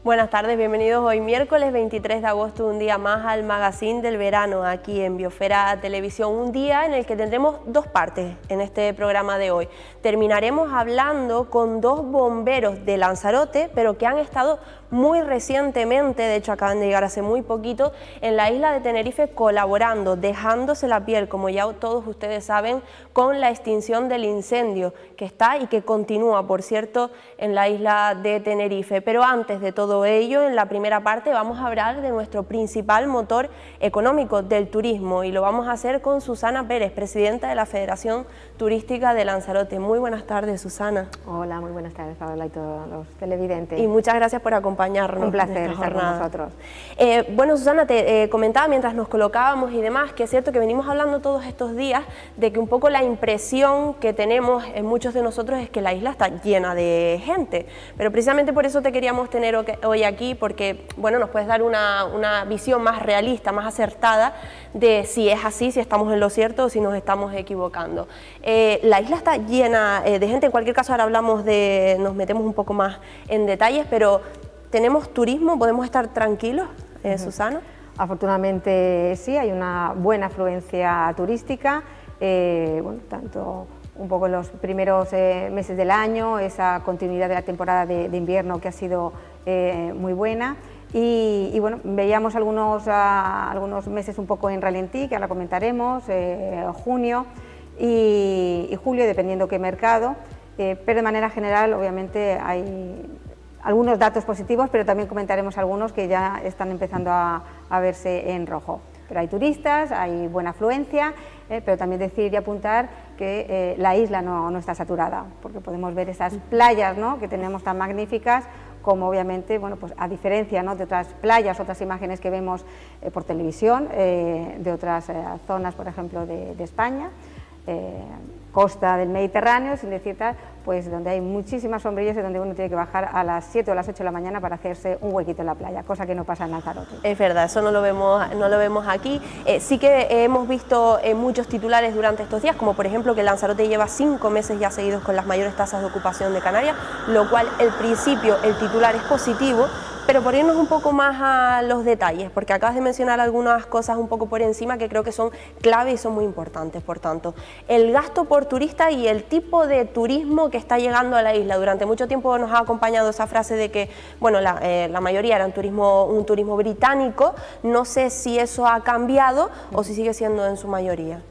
Buenas tardes, bienvenidos hoy miércoles 23 de agosto, un día más al Magazine del Verano aquí en Biosfera Televisión, un día en el que tendremos dos partes en este programa de hoy. Terminaremos hablando con dos bomberos de Lanzarote, pero que han estado muy recientemente, de hecho acaban de llegar hace muy poquito, en la isla de Tenerife colaborando, dejándose la piel, como ya todos ustedes saben, con la extinción del incendio que está y que continúa, por cierto, en la isla de Tenerife. Pero antes de todo ello, en la primera parte vamos a hablar de nuestro principal motor económico, del turismo, y lo vamos a hacer con Susana Pérez, presidenta de la Federación Turística de Lanzarote. Muy buenas tardes, Susana. Hola, muy buenas tardes, Paola, y todos los televidentes. Y muchas gracias por acompañarnos. Un placer estar con nosotros. Bueno, Susana, te comentaba mientras nos colocábamos y demás, que es cierto que venimos hablando todos estos días de que un poco la impresión que tenemos en muchos de nosotros es que la isla está llena de gente, pero precisamente por eso te queríamos tener hoy aquí, porque bueno, nos puedes dar una visión más realista, más acertada de si es así, si estamos en lo cierto o si nos estamos equivocando. La isla está llena de gente, en cualquier caso ahora nos metemos un poco más en detalles, pero ¿tenemos turismo? ¿Podemos estar tranquilos, Susana? Afortunadamente sí, hay una buena afluencia turística, bueno, tanto un poco en los primeros meses del año, esa continuidad de la temporada de invierno que ha sido muy buena, y bueno, veíamos algunos meses un poco en ralentí, que ahora comentaremos, junio y julio, dependiendo qué mercado, pero de manera general obviamente hay algunos datos positivos, pero también comentaremos algunos que ya están empezando a verse en rojo. Pero hay turistas, hay buena afluencia, pero también decir y apuntar que la isla no está saturada, porque podemos ver esas playas, ¿no?, que tenemos tan magníficas, como obviamente, bueno, pues a diferencia, ¿no?, de otras playas, otras imágenes que vemos por televisión, de otras zonas, por ejemplo, de España, costa del Mediterráneo, sin decir tal, pues donde hay muchísimas sombrillas y donde uno tiene que bajar a las 7 o las 8 de la mañana para hacerse un huequito en la playa, cosa que no pasa en Lanzarote. Es verdad, eso no lo vemos aquí. Sí que hemos visto muchos titulares durante estos días, como por ejemplo que Lanzarote lleva 5 meses ya seguidos con las mayores tasas de ocupación de Canarias, lo cual el titular es positivo, pero por irnos un poco más a los detalles, porque acabas de mencionar algunas cosas un poco por encima que creo que son clave y son muy importantes. Por tanto, el gasto por turista y el tipo de turismo que está llegando a la isla. Durante mucho tiempo nos ha acompañado esa frase de que, bueno, la mayoría era un turismo británico. No sé si eso ha cambiado o si sigue siendo en su mayoría.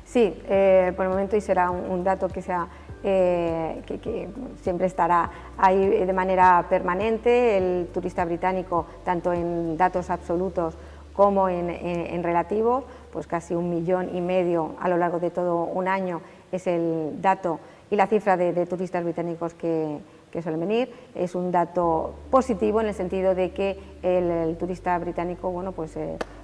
Sí, por el momento, y será un dato que siempre estará ahí de manera permanente, el turista británico, tanto en datos absolutos como en relativos, pues casi 1,5 millones a lo largo de todo un año es el dato y la cifra de turistas británicos que suelen venir. Es un dato positivo en el sentido de que el turista británico, bueno, pues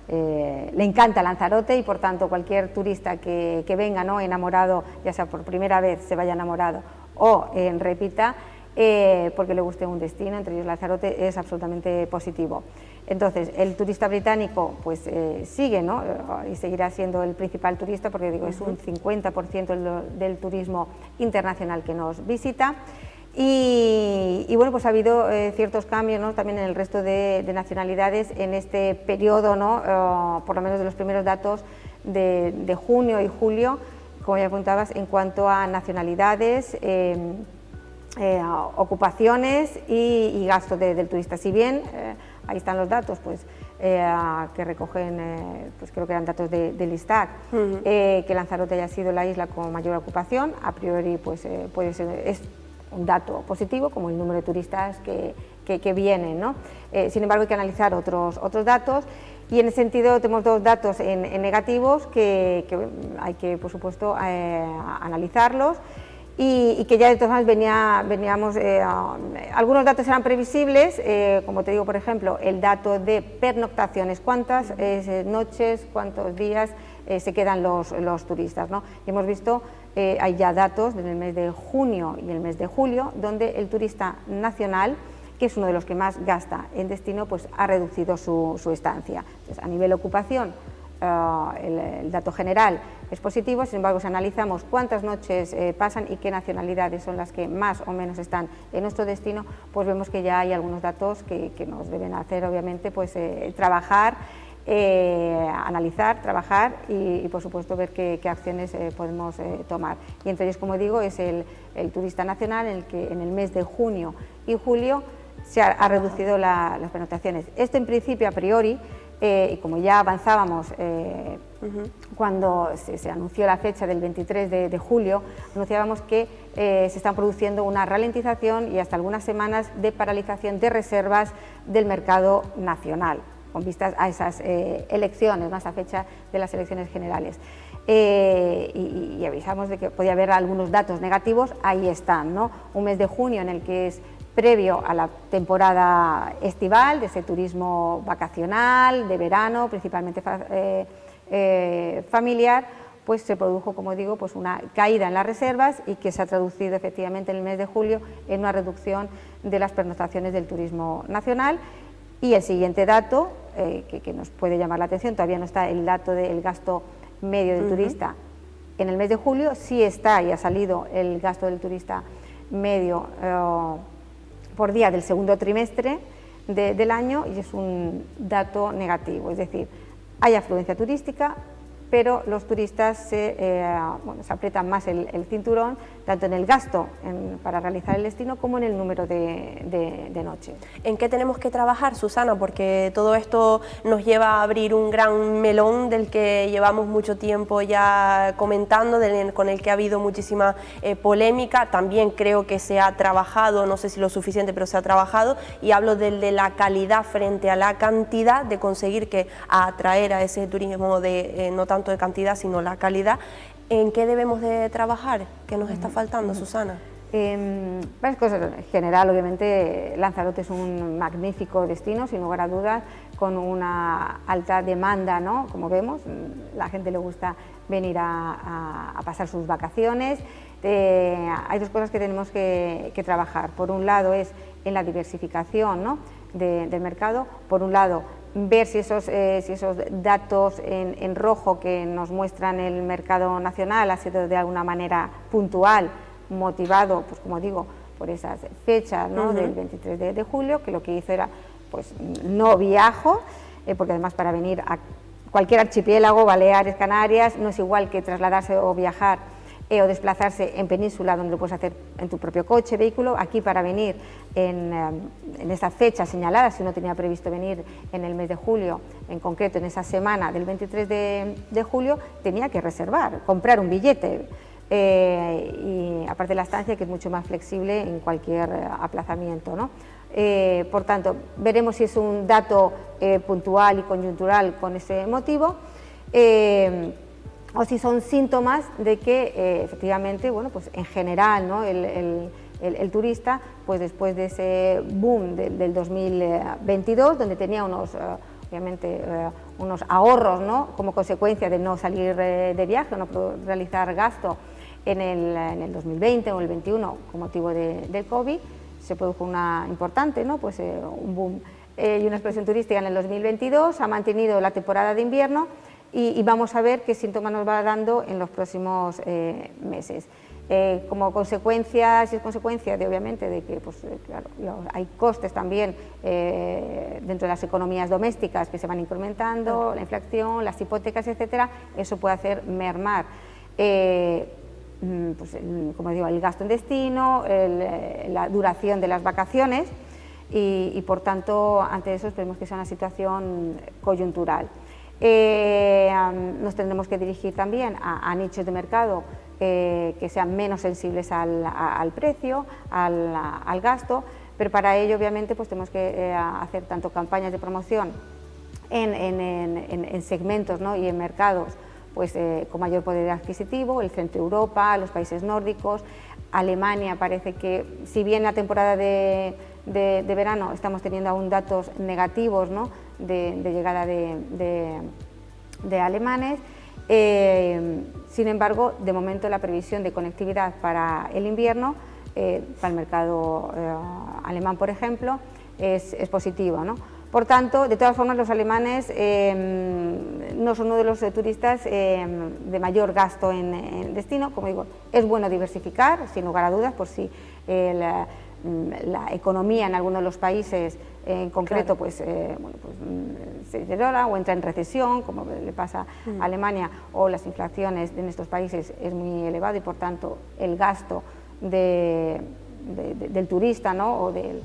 le encanta Lanzarote, y por tanto cualquier turista que venga, ¿no?, enamorado, ya sea por primera vez se vaya enamorado o repita, porque le guste un destino, entre ellos Lanzarote, es absolutamente positivo. Entonces el turista británico pues sigue, ¿no?, y seguirá siendo el principal turista, porque digo, es un 50% del turismo internacional que nos visita. Y bueno, pues ha habido ciertos cambios, ¿no?, también en el resto de nacionalidades en este periodo, ¿no?, por lo menos de los primeros datos de junio y julio, como ya apuntabas, en cuanto a nacionalidades, ocupaciones y gasto del turista. Si bien ahí están los datos, pues que recogen, pues creo que eran datos del ISTAC, que Lanzarote haya sido la isla con mayor ocupación, a priori pues puede ser, es un dato positivo, como el número de turistas que vienen, ¿no? Sin embargo, hay que analizar otros datos, y en ese sentido tenemos dos datos en negativos que hay que, por supuesto, analizarlos, y que ya de todas maneras veníamos, algunos datos eran previsibles, como te digo, por ejemplo, el dato de pernoctaciones, cuántas noches, cuántos días se quedan los turistas, ¿no? Y hemos visto, hay ya datos en el mes de junio y el mes de julio, donde el turista nacional, que es uno de los que más gasta en destino, pues ha reducido su estancia. Entonces, a nivel ocupación, el dato general es positivo. Sin embargo, si analizamos cuántas noches pasan y qué nacionalidades son las que más o menos están en nuestro destino, pues vemos que ya hay algunos datos que nos deben hacer, obviamente, pues trabajar, analizar, trabajar y por supuesto ver qué acciones podemos tomar. Y entre ellos, como digo, es el turista nacional, en el que en el mes de junio y julio se ha reducido las pernoctaciones. Esto, en principio, a priori, y como ya avanzábamos cuando se anunció la fecha del 23 de julio, anunciábamos que se están produciendo una ralentización y hasta algunas semanas de paralización de reservas del mercado nacional, con vistas a esas elecciones, a esa fecha de las elecciones generales. Y avisamos de que podía haber algunos datos negativos. Ahí están, ¿no? Un mes de junio en el que es previo a la temporada estival, de ese turismo vacacional, de verano, principalmente familiar, pues se produjo, como digo, pues una caída en las reservas y que se ha traducido efectivamente en el mes de julio en una reducción de las pernoctaciones del turismo nacional. Y el siguiente dato, que nos puede llamar la atención, todavía no está el dato del gasto medio del turista en el mes de julio, sí está y ha salido el gasto del turista medio por día del segundo trimestre del año, y es un dato negativo, es decir, hay afluencia turística, pero los turistas se aprietan más el cinturón, tanto en el gasto para realizar el destino como en el número de noches. ¿En qué tenemos que trabajar, Susana? Porque todo esto nos lleva a abrir un gran melón del que llevamos mucho tiempo ya comentando, con el que ha habido muchísima polémica. También creo que se ha trabajado, no sé si lo suficiente, pero se ha trabajado, y hablo del de la calidad frente a la cantidad, de conseguir que atraer a ese turismo no tanto de cantidad, sino la calidad. ¿En qué debemos de trabajar? ¿Qué nos está faltando, Susana? Varias cosas. En general, obviamente, Lanzarote es un magnífico destino, sin lugar a dudas, con una alta demanda, ¿no? Como vemos, la gente le gusta venir a pasar sus vacaciones. Hay dos cosas que tenemos que trabajar. Por un lado es en la diversificación, ¿no?, del mercado. Por un lado, ver si esos datos en rojo que nos muestran el mercado nacional ha sido de alguna manera puntual, motivado, pues como digo, por esas fechas, ¿no?, del 23 de julio, que lo que hizo era, pues no viajo, porque además para venir a cualquier archipiélago, Baleares, Canarias, no es igual que trasladarse o viajar o desplazarse en península, donde lo puedes hacer en tu propio coche, vehículo. Aquí, para venir en esa fecha señalada, si uno tenía previsto venir en el mes de julio, en concreto en esa semana del 23 de julio, tenía que reservar, comprar un billete, y aparte de la estancia, que es mucho más flexible en cualquier aplazamiento, ¿no? Por tanto, veremos si es un dato puntual y coyuntural con ese motivo, o si son síntomas de que efectivamente, bueno, pues en general, ¿no?, el turista, pues después de ese boom del 2022, donde tenía obviamente unos ahorros, ¿no?, como consecuencia de no salir de viaje, no realizar gasto en el 2020 o el 2021 con motivo del COVID, se produjo una importante, ¿no?, pues un boom y una explosión turística en el 2022, ha mantenido la temporada de invierno, y vamos a ver qué síntomas nos va dando en los próximos meses. Como consecuencia, si es consecuencia de, obviamente, de que, pues, claro, hay costes también dentro de las economías domésticas que se van incrementando, la inflación, las hipotecas, etcétera, eso puede hacer mermar, pues, como digo, el gasto en destino, la duración de las vacaciones, y por tanto, ante eso esperemos que sea una situación coyuntural. Nos tendremos que dirigir también a nichos de mercado que sean menos sensibles al precio, al gasto, pero para ello, obviamente, pues tenemos que hacer tanto campañas de promoción en segmentos, ¿no?, y en mercados, pues con mayor poder adquisitivo, el centro de Europa, los países nórdicos. Alemania parece que, si bien la temporada de verano estamos teniendo aún datos negativos, ¿no?, de llegada de alemanes, sin embargo, de momento la previsión de conectividad para el invierno, para el mercado alemán, por ejemplo, es positiva, ¿no? Por tanto, de todas formas, los alemanes no son uno de los turistas de mayor gasto en destino. Como digo, es bueno diversificar, sin lugar a dudas, por si la economía en algunos de los países en concreto, claro, se deteriora o entra en recesión, como le pasa a Alemania, o las inflaciones en estos países es muy elevado y por tanto el gasto del turista, ¿no?, o del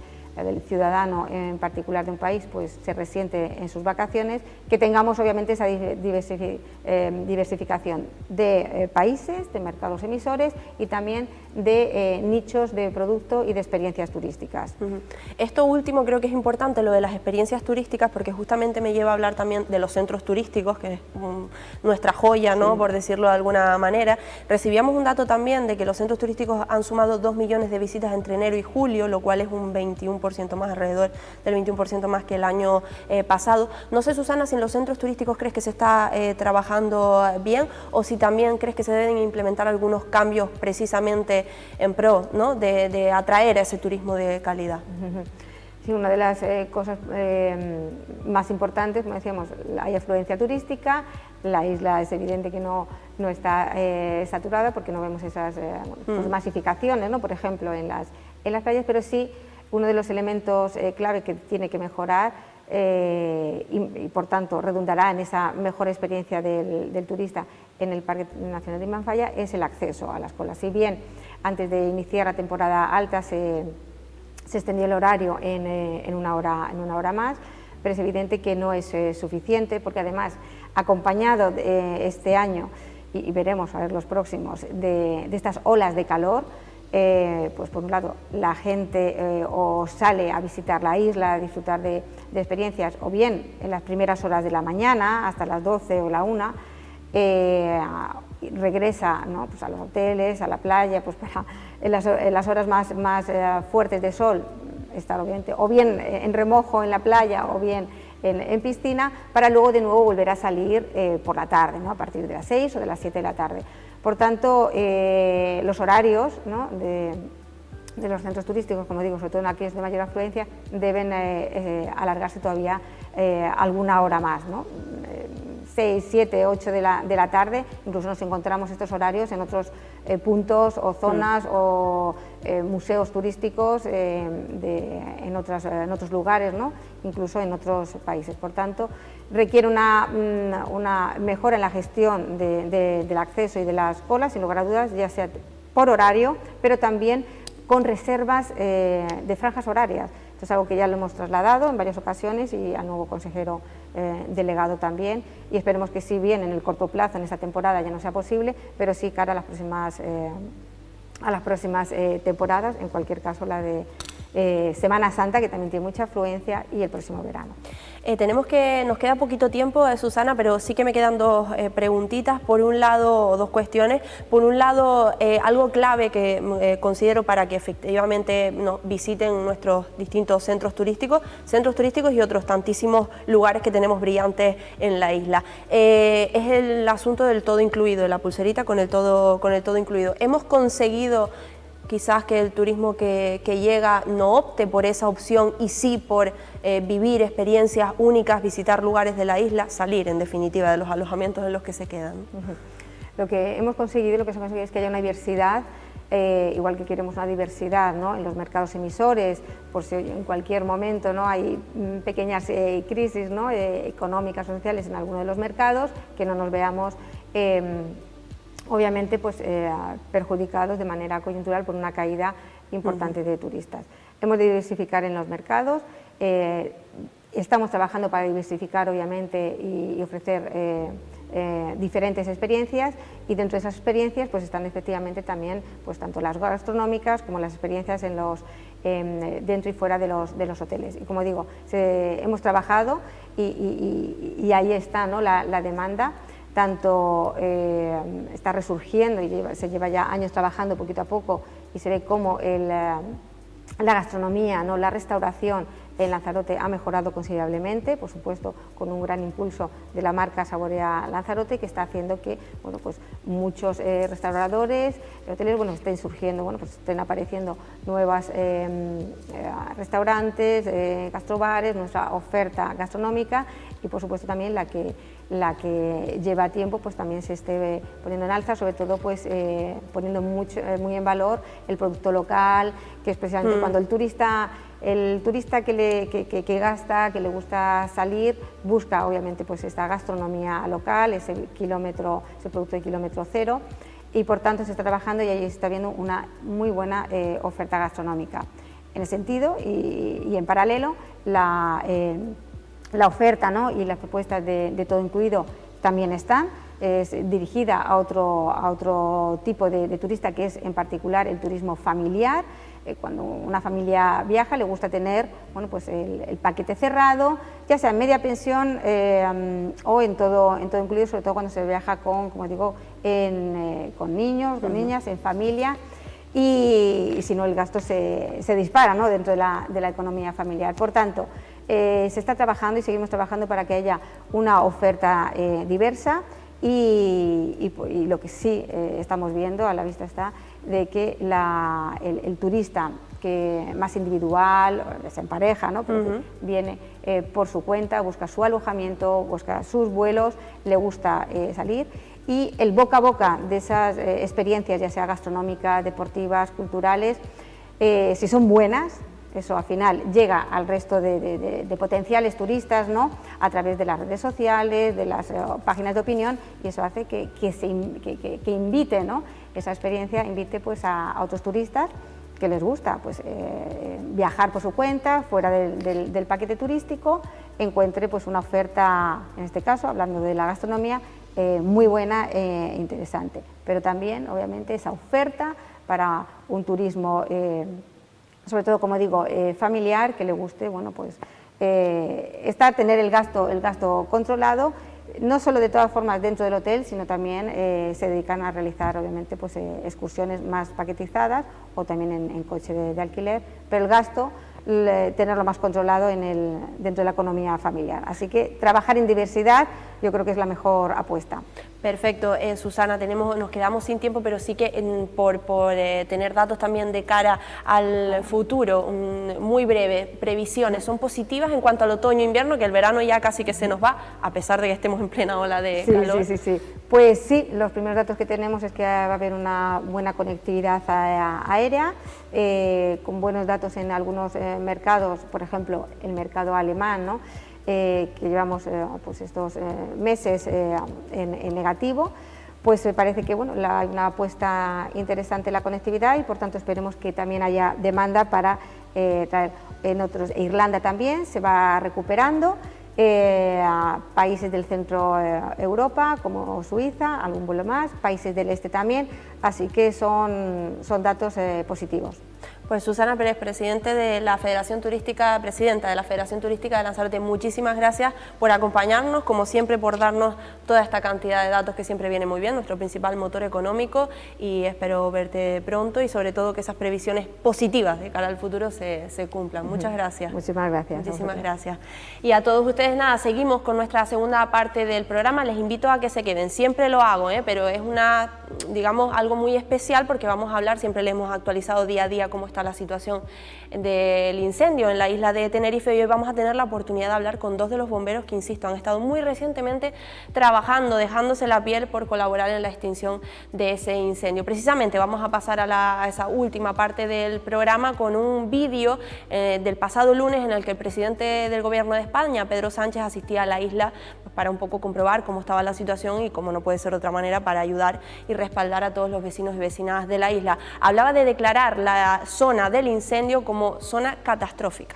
ciudadano en particular de un país, pues se resiente en sus vacaciones. Que tengamos obviamente esa diversificación de países, de mercados emisores y también de nichos de producto y de experiencias turísticas. Esto último creo que es importante, lo de las experiencias turísticas, porque justamente me lleva a hablar también de los centros turísticos, que es nuestra joya, ¿no?, por decirlo de alguna manera. Recibíamos un dato también de que los centros turísticos han sumado 2 millones de visitas entre enero y julio, lo cual es un 21% más, alrededor del 21% más que el año pasado. No sé, Susana, si en los centros turísticos crees que se está trabajando bien o si también crees que se deben implementar algunos cambios precisamente en pro, ¿no?, de atraer a ese turismo de calidad. Sí, una de las cosas más importantes, como decíamos, hay afluencia turística, la isla es evidente que no está saturada porque no vemos esas masificaciones, ¿no?, por ejemplo, en las playas, pero sí uno de los elementos clave que tiene que mejorar y por tanto redundará en esa mejor experiencia del turista en el Parque Nacional de Manfaya es el acceso a las colas. Si bien antes de iniciar la temporada alta se extendió el horario en una hora más, pero es evidente que no es suficiente, porque además, acompañado este año, y veremos a ver los próximos, de estas olas de calor, pues por un lado la gente o sale a visitar la isla, a disfrutar de experiencias, o bien en las primeras horas de la mañana, hasta las 12 o la 1, regresa, ¿no?, pues a los hoteles, a la playa, pues para en las horas más fuertes de sol, estar obviamente o bien en remojo en la playa o bien en piscina, para luego de nuevo volver a salir por la tarde, ¿no?, a partir de las 6 o de las 7 de la tarde. Por tanto, los horarios, ¿no?, de los centros turísticos, como digo, sobre todo en aquellos de mayor afluencia, deben alargarse todavía alguna hora más, ¿no? 6, 7, 8 de la tarde, incluso nos encontramos estos horarios en otros puntos o zonas o museos turísticos en otros lugares, ¿no?, incluso en otros países. Por tanto, requiere una mejora en la gestión del acceso y de las colas, sin lugar a dudas, ya sea por horario, pero también con reservas de franjas horarias. Esto es algo que ya lo hemos trasladado en varias ocasiones y al nuevo consejero delegado también, y esperemos que, si bien en el corto plazo, en esta temporada, ya no sea posible, pero sí cara a las próximas temporadas, en cualquier caso la de Semana Santa, que también tiene mucha afluencia, y el próximo verano. Nos queda poquito tiempo, Susana, pero sí que me quedan dos preguntitas. Por un lado, dos cuestiones. Por un lado, algo clave que considero para que efectivamente nos visiten nuestros distintos centros turísticos y otros tantísimos lugares que tenemos brillantes en la isla. Es el asunto del todo incluido, de la pulserita con el todo incluido. Hemos conseguido quizás que el turismo que llega no opte por esa opción y sí por vivir experiencias únicas, visitar lugares de la isla, salir en definitiva de los alojamientos en los que se quedan. Lo que hemos conseguido, es que haya una diversidad, igual que queremos una diversidad, ¿no?, en los mercados emisores, por si en cualquier momento, ¿no?, hay pequeñas crisis, ¿no?, económicas o sociales en alguno de los mercados, que no nos veamos obviamente pues, perjudicados de manera coyuntural por una caída importante de turistas. Hemos de diversificar en los mercados, estamos trabajando para diversificar obviamente y ofrecer diferentes experiencias, y dentro de esas experiencias pues están efectivamente también pues tanto las gastronómicas como las experiencias en dentro y fuera de los hoteles. Y como digo, hemos trabajado y ahí está, ¿no?, la demanda. Tanto está resurgiendo y se lleva ya años trabajando poquito a poco, y se ve cómo La gastronomía, ¿no? La restauración en Lanzarote ha mejorado considerablemente, por supuesto con un gran impulso de la marca Saborea Lanzarote, que está haciendo que, bueno, pues muchos restauradores, hoteleros, bueno, estén surgiendo, bueno, pues estén apareciendo nuevas restaurantes, gastrobares, nuestra oferta gastronómica y por supuesto también la que lleva tiempo pues también se esté poniendo en alza, sobre todo pues poniendo muy en valor el producto local, que es precisamente cuando el turista que gasta, que le gusta salir, busca obviamente pues esta gastronomía local, ese producto de kilómetro cero, y por tanto se está trabajando y ahí se está viendo una muy buena oferta gastronómica. En ese sentido y en paralelo la oferta, ¿no? Y las propuestas de todo incluido también están, es dirigida a otro tipo de turista, que es en particular el turismo familiar. Cuando una familia viaja le gusta tener, bueno, pues el paquete cerrado, ya sea en media pensión o en todo incluido, sobre todo cuando se viaja con, como digo, con niños, con niñas, en familia, y si no el gasto se dispara, ¿no? Dentro de la economía familiar. Por tanto, se está trabajando y seguimos trabajando para que haya una oferta diversa y lo que sí estamos viendo, a la vista está, de que el turista que más individual, se empareja, ¿no? Pero que viene por su cuenta, busca su alojamiento, busca sus vuelos, le gusta salir, y el boca a boca de esas experiencias, ya sea gastronómicas, deportivas, culturales, si son buenas, eso al final llega al resto de potenciales turistas, ¿no? A través de las redes sociales, de las páginas de opinión, y eso hace que invite, ¿no? Esa experiencia invite pues a otros turistas que les gusta pues, viajar por su cuenta, fuera del paquete turístico, encuentre pues, una oferta, en este caso, hablando de la gastronomía, muy buena e interesante. Pero también, obviamente, esa oferta para un turismo sobre todo, como digo, familiar, que le guste, bueno, pues tener el gasto controlado, no solo de todas formas dentro del hotel, sino también se dedican a realizar, obviamente, pues excursiones más paquetizadas o también en coche de alquiler, pero el gasto tenerlo más controlado dentro de la economía familiar. Así que trabajar en diversidad yo creo que es la mejor apuesta. Perfecto, Susana, nos quedamos sin tiempo, pero sí que por tener datos también de cara al futuro, muy breve, previsiones, ¿son positivas en cuanto al otoño-invierno, que el verano ya casi que se nos va, a pesar de que estemos en plena ola de calor? Sí. Pues sí, los primeros datos que tenemos es que va a haber una buena conectividad aérea, con buenos datos en algunos mercados, por ejemplo, el mercado alemán, ¿no? Que llevamos pues estos meses en negativo, pues me parece que bueno, hay una apuesta interesante en la conectividad y por tanto esperemos que también haya demanda para traer en otros. Irlanda también se va recuperando, a países del centro Europa como Suiza, algún vuelo más, países del este también, así que son datos positivos. Pues Susana Pérez, presidenta de la Federación Turística de Lanzarote, muchísimas gracias por acompañarnos, como siempre por darnos toda esta cantidad de datos que siempre viene muy bien, nuestro principal motor económico, y espero verte pronto y sobre todo que esas previsiones positivas de cara al futuro se cumplan. Muchas gracias. Muchísimas gracias. Muchísimas gracias. Y a todos ustedes nada, seguimos con nuestra segunda parte del programa, les invito a que se queden, siempre lo hago, pero es digamos algo muy especial porque vamos a hablar, siempre le hemos actualizado día a día cómo está la situación del incendio en la isla de Tenerife y hoy vamos a tener la oportunidad de hablar con dos de los bomberos que, insisto, han estado muy recientemente trabajando, dejándose la piel por colaborar en la extinción de ese incendio. Precisamente vamos a pasar a esa última parte del programa con un vídeo del pasado lunes en el que el presidente del Gobierno de España, Pedro Sánchez, asistía a la isla pues, para un poco comprobar cómo estaba la situación y, como no puede ser de otra manera, para ayudar y respaldar a todos los vecinos y vecinas de la isla. Hablaba de declarar la zona del incendio como zona catastrófica.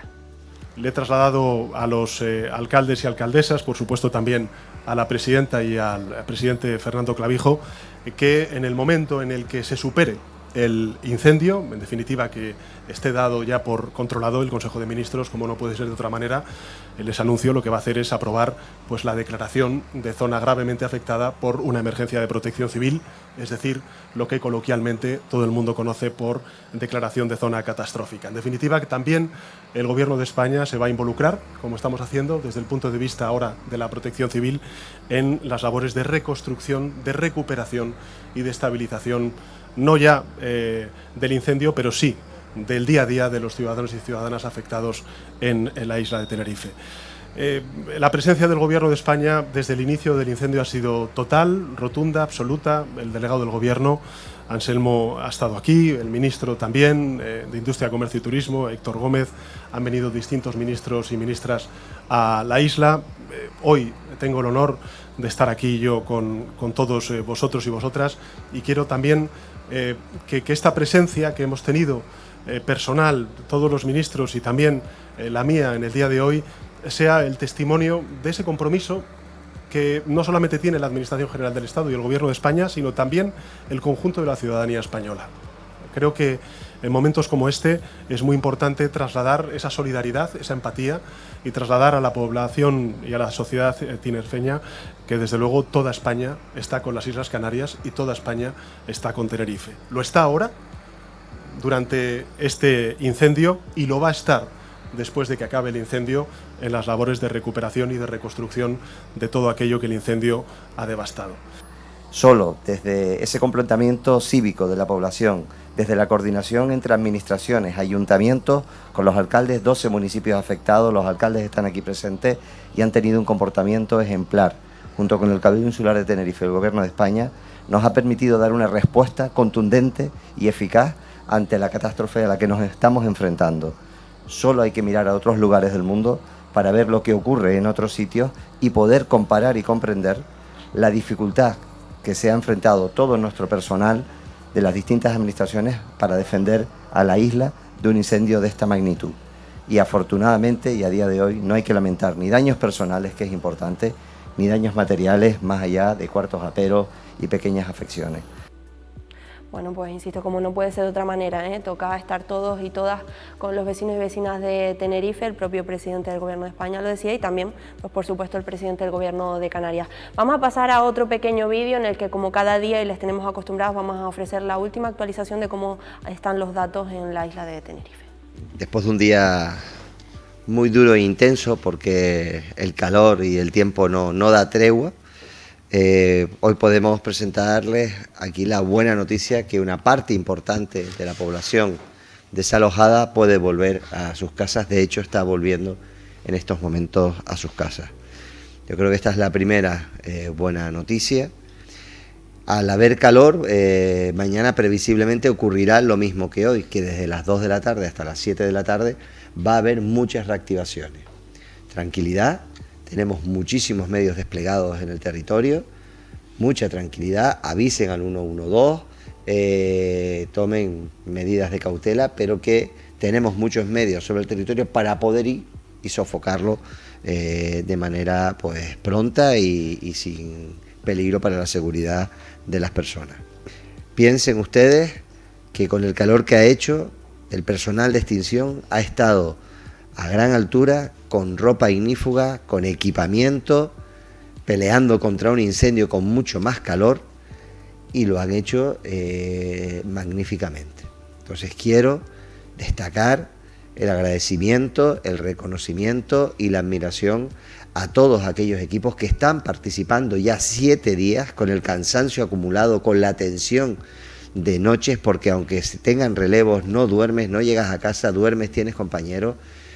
Le he trasladado a los alcaldes y alcaldesas, por supuesto también a la presidenta y al presidente Fernando Clavijo, que en el momento en el que se supere el incendio, en definitiva que esté dado ya por controlado. El Consejo de Ministros, como no puede ser de otra manera, les anuncio, lo que va a hacer es aprobar pues la declaración de zona gravemente afectada por una emergencia de protección civil, es decir, lo que coloquialmente todo el mundo conoce por declaración de zona catastrófica. En definitiva, que también el Gobierno de España se va a involucrar, como estamos haciendo desde el punto de vista ahora de la protección civil, en las labores de reconstrucción, de recuperación y de estabilización, no ya del incendio, pero sí del día a día de los ciudadanos y ciudadanas afectados en la isla de Tenerife. La presencia del Gobierno de España desde el inicio del incendio ha sido total, rotunda, absoluta. El delegado del Gobierno, Anselmo, ha estado aquí, el ministro también, de Industria, Comercio y Turismo, Héctor Gómez. Han venido distintos ministros y ministras a la isla. Hoy tengo el honor de estar aquí yo con todos vosotros y vosotras, y quiero también que esta presencia que hemos tenido personal, todos los ministros y también la mía en el día de hoy, sea el testimonio de ese compromiso que no solamente tiene la Administración General del Estado y el Gobierno de España, sino también el conjunto de la ciudadanía española. Creo que en momentos como este es muy importante trasladar esa solidaridad, esa empatía, y trasladar a la población y a la sociedad tinerfeña que desde luego toda España está con las Islas Canarias y toda España está con Tenerife. Lo está ahora, durante este incendio, y lo va a estar después de que acabe el incendio en las labores de recuperación y de reconstrucción de todo aquello que el incendio ha devastado. Solo desde ese completamiento cívico de la población, desde la coordinación entre administraciones, ayuntamientos, con los alcaldes, 12 municipios afectados, los alcaldes están aquí presentes y han tenido un comportamiento ejemplar. Junto con el Cabildo Insular de Tenerife y el Gobierno de España, nos ha permitido dar una respuesta contundente y eficaz ante la catástrofe a la que nos estamos enfrentando. Solo hay que mirar a otros lugares del mundo para ver lo que ocurre en otros sitios y poder comparar y comprender la dificultad que se ha enfrentado todo nuestro personal de las distintas administraciones para defender a la isla de un incendio de esta magnitud. Y afortunadamente, y a día de hoy, no hay que lamentar ni daños personales, que es importante, ni daños materiales más allá de cuartos aperos y pequeñas afecciones. Bueno, pues insisto, como no puede ser de otra manera, toca estar todos y todas con los vecinos y vecinas de Tenerife. El propio presidente del Gobierno de España lo decía, y también, pues por supuesto, el presidente del Gobierno de Canarias. Vamos a pasar a otro pequeño vídeo en el que, como cada día y les tenemos acostumbrados, vamos a ofrecer la última actualización de cómo están los datos en la isla de Tenerife. Después de un día muy duro e intenso, porque el calor y el tiempo no da tregua, hoy podemos presentarles aquí la buena noticia que una parte importante de la población desalojada puede volver a sus casas. De hecho, está volviendo en estos momentos a sus casas. Yo creo que esta es la primera buena noticia. Al haber calor, mañana previsiblemente ocurrirá lo mismo que hoy, que desde las 2 de la tarde hasta las 7 de la tarde va a haber muchas reactivaciones. Tranquilidad. Tenemos muchísimos medios desplegados en el territorio, mucha tranquilidad, avisen al 112, tomen medidas de cautela, pero que tenemos muchos medios sobre el territorio para poder ir y sofocarlo de manera pues pronta y sin peligro para la seguridad de las personas. Piensen ustedes que con el calor que ha hecho, el personal de extinción ha estado a gran altura, con ropa ignífuga, con equipamiento, peleando contra un incendio con mucho más calor, y lo han hecho magníficamente. Entonces quiero destacar el agradecimiento, el reconocimiento y la admiración a todos aquellos equipos que están participando ya 7 días con el cansancio acumulado, con la tensión de noches, porque aunque se tengan relevos, no duermes, no llegas a casa, duermes, tienes compañeros,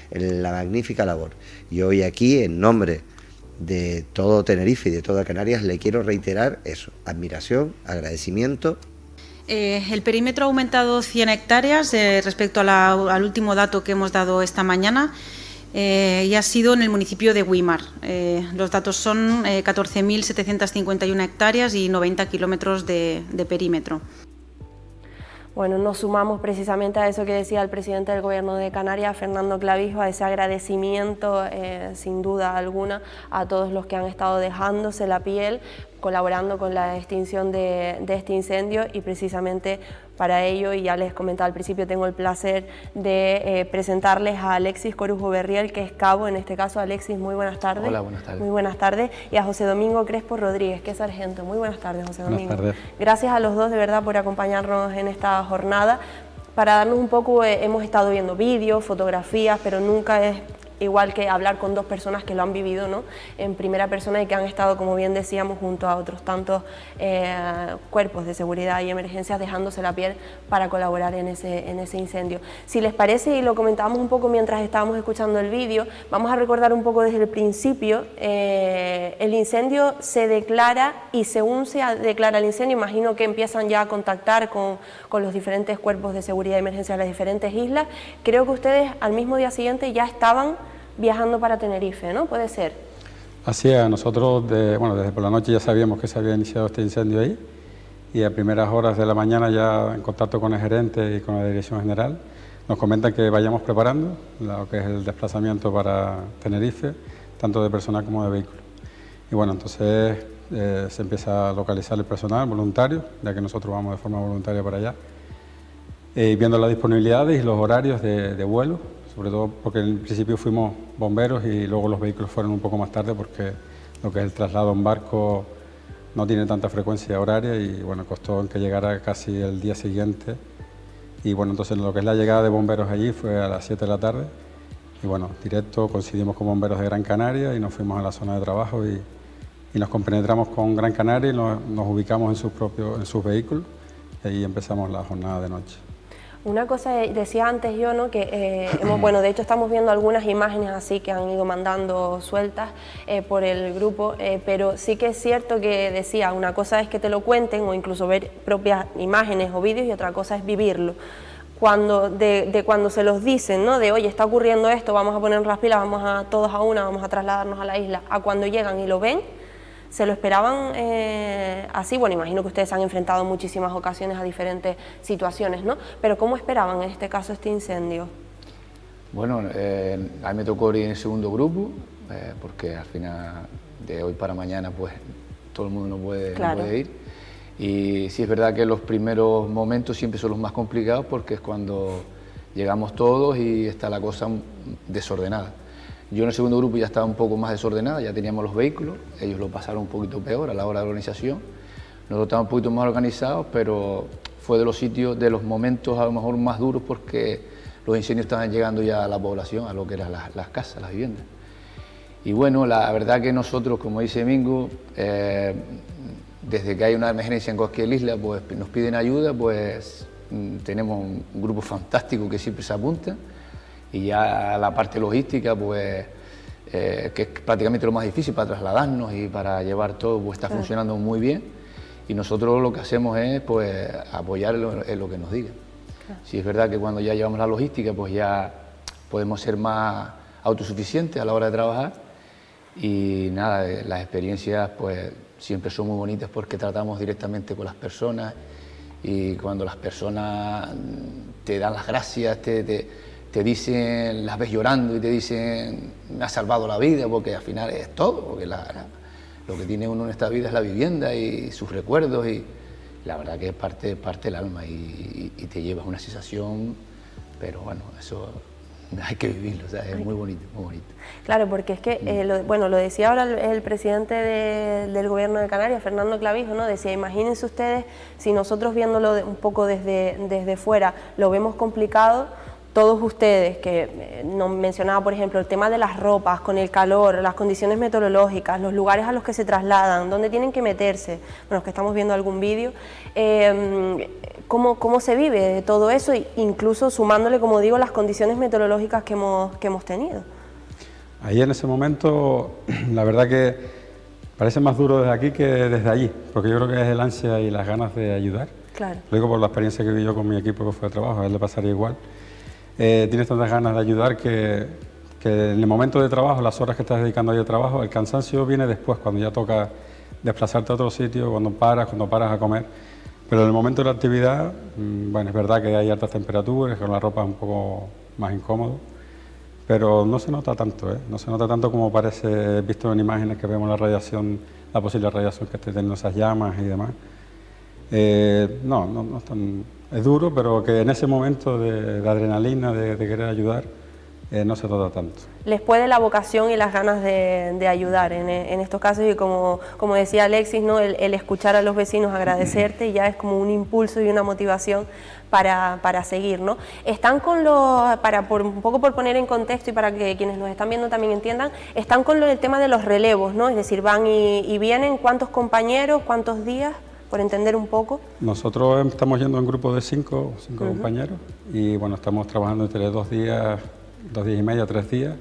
en la magnífica labor. Y hoy aquí, en nombre de todo Tenerife y de toda Canarias, le quiero reiterar eso: admiración, agradecimiento. El perímetro ha aumentado 100 hectáreas respecto al último dato que hemos dado esta mañana, y ha sido en el municipio de Güímar. Los datos son 14.751 hectáreas y 90 kilómetros de perímetro. Bueno, nos sumamos precisamente a eso que decía el presidente del Gobierno de Canarias, Fernando Clavijo, a ese agradecimiento, sin duda alguna, a todos los que han estado dejándose la piel colaborando con la extinción de este incendio, y precisamente para ello, y ya les comentaba al principio, tengo el placer de presentarles a Alexis Corujo Berriel, que es cabo en este caso. Alexis, muy buenas tardes. Hola, buenas tardes. Muy buenas tardes. Y a José Domingo Crespo Rodríguez, que es sargento. Muy buenas tardes, José Domingo. Buenas tardes. Gracias a los dos de verdad por acompañarnos en esta jornada. Para darnos un poco, hemos estado viendo vídeos, fotografías, pero nunca es igual que hablar con dos personas que lo han vivido, ¿no?, en primera persona, y que han estado, como bien decíamos, junto a otros tantos cuerpos de seguridad y emergencias, dejándose la piel para colaborar en ese incendio. Si les parece, y lo comentábamos un poco mientras estábamos escuchando el vídeo, vamos a recordar un poco desde el principio. El incendio se declara, y según se declara el incendio, imagino que empiezan ya a contactar con los diferentes cuerpos de seguridad y emergencia de las diferentes islas. Creo que ustedes al mismo día siguiente ya estaban viajando para Tenerife, ¿no? ¿Puede ser? Así es, nosotros desde por la noche ya sabíamos que se había iniciado este incendio ahí, y a primeras horas de la mañana, ya en contacto con el gerente y con la dirección general, nos comentan que vayamos preparando lo que es el desplazamiento para Tenerife, tanto de personal como de vehículos. Y bueno, entonces se empieza a localizar el personal voluntario, ya que nosotros vamos de forma voluntaria para allá, viendo las disponibilidades y los horarios de vuelo, sobre todo porque en principio fuimos bomberos y luego los vehículos fueron un poco más tarde, porque lo que es el traslado en barco no tiene tanta frecuencia horaria, y bueno, costó en que llegara casi el día siguiente. Y bueno, entonces lo que es la llegada de bomberos allí fue a las 7 de la tarde, y bueno, directo coincidimos con bomberos de Gran Canaria y nos fuimos a la zona de trabajo y nos compenetramos con Gran Canaria y nos ubicamos en sus vehículos, y ahí empezamos la jornada de noche. Una cosa decía antes yo, ¿no?, que bueno, de hecho estamos viendo algunas imágenes así que han ido mandando sueltas por el grupo, pero sí que es cierto que decía, una cosa es que te lo cuenten o incluso ver propias imágenes o vídeos, y otra cosa es vivirlo. Cuando se los dicen, ¿no?, de oye, está ocurriendo esto, vamos a poner las pilas, vamos a todos a una, vamos a trasladarnos a la isla, a cuando llegan y lo ven, ¿se lo esperaban así? Bueno, imagino que ustedes se han enfrentado en muchísimas ocasiones a diferentes situaciones, ¿no? Pero ¿cómo esperaban en este caso este incendio? Bueno, a mí me tocó ir en el segundo grupo, porque al final de hoy para mañana pues todo el mundo no puede ir. Y sí es verdad que los primeros momentos siempre son los más complicados, porque es cuando llegamos todos y está la cosa desordenada. Yo en el segundo grupo ya estaba un poco más desordenada, ya teníamos los vehículos, ellos lo pasaron un poquito peor a la hora de la organización. Nosotros estábamos un poquito más organizados, pero fue de los sitios, de los momentos a lo mejor más duros, porque los incendios estaban llegando ya a la población, a lo que eran las casas, las viviendas. Y bueno, la verdad que nosotros, como dice Mingo, desde que hay una emergencia en cualquier isla, pues nos piden ayuda, pues tenemos un grupo fantástico que siempre se apunta. Y ya la parte logística, pues, que es prácticamente lo más difícil para trasladarnos y para llevar todo, pues está funcionando muy bien. Y nosotros lo que hacemos es, pues, apoyar en lo que nos digan. Sí es verdad que cuando ya llevamos la logística, pues ya podemos ser más autosuficientes a la hora de trabajar. Y nada, las experiencias, pues, siempre son muy bonitas, porque tratamos directamente con las personas, y cuando las personas te dan las gracias, te dicen, las ves llorando y te dicen, me ha salvado la vida, porque al final es todo, porque lo que tiene uno en esta vida es la vivienda y sus recuerdos, y la verdad que es parte del alma, y te llevas una sensación, pero bueno, eso hay que vivirlo, o sea, es muy bonito, muy bonito. Claro, porque es que, lo decía ahora el presidente del Gobierno de Canarias, Fernando Clavijo, ¿no?, decía, imagínense ustedes, si nosotros viéndolo un poco desde fuera lo vemos complicado, todos ustedes, que nos mencionaba, por ejemplo, el tema de las ropas, con el calor, las condiciones meteorológicas, los lugares a los que se trasladan, dónde tienen que meterse, bueno, que estamos viendo algún vídeo, ¿cómo se vive todo eso? Incluso sumándole, como digo, las condiciones meteorológicas que hemos tenido. Ahí en ese momento, la verdad que parece más duro desde aquí que desde allí, porque yo creo que es el ansia y las ganas de ayudar. Claro. Lo digo por la experiencia que vi yo con mi equipo que fue de trabajo, a él le pasaría igual. Tienes tantas ganas de ayudar que en el momento de trabajo, las horas que estás dedicando ahí al trabajo, el cansancio viene después, cuando ya toca desplazarte a otro sitio, cuando paras a comer. Pero en el momento de la actividad, bueno, es verdad que hay altas temperaturas, con la ropa es un poco más incómodo, pero no se nota tanto, no se nota tanto como parece visto en imágenes que vemos la radiación la posible radiación que esté teniendo esas llamas y demás. No es tan... Es duro, pero que en ese momento de adrenalina, de querer ayudar, no se trata tanto. Les puede la vocación y las ganas de ayudar en estos casos, y como decía Alexis, ¿no? El escuchar a los vecinos, agradecerte, ya es como un impulso y una motivación para seguir, ¿no? Están con un poco por poner en contexto y para que quienes nos están viendo también entiendan, están con el tema de los relevos, ¿no? Es decir, van y vienen, ¿cuántos compañeros, cuántos días? Por entender un poco. Nosotros estamos yendo en grupo de cinco compañeros, y bueno, estamos trabajando entre 2 días y medio, 3 días,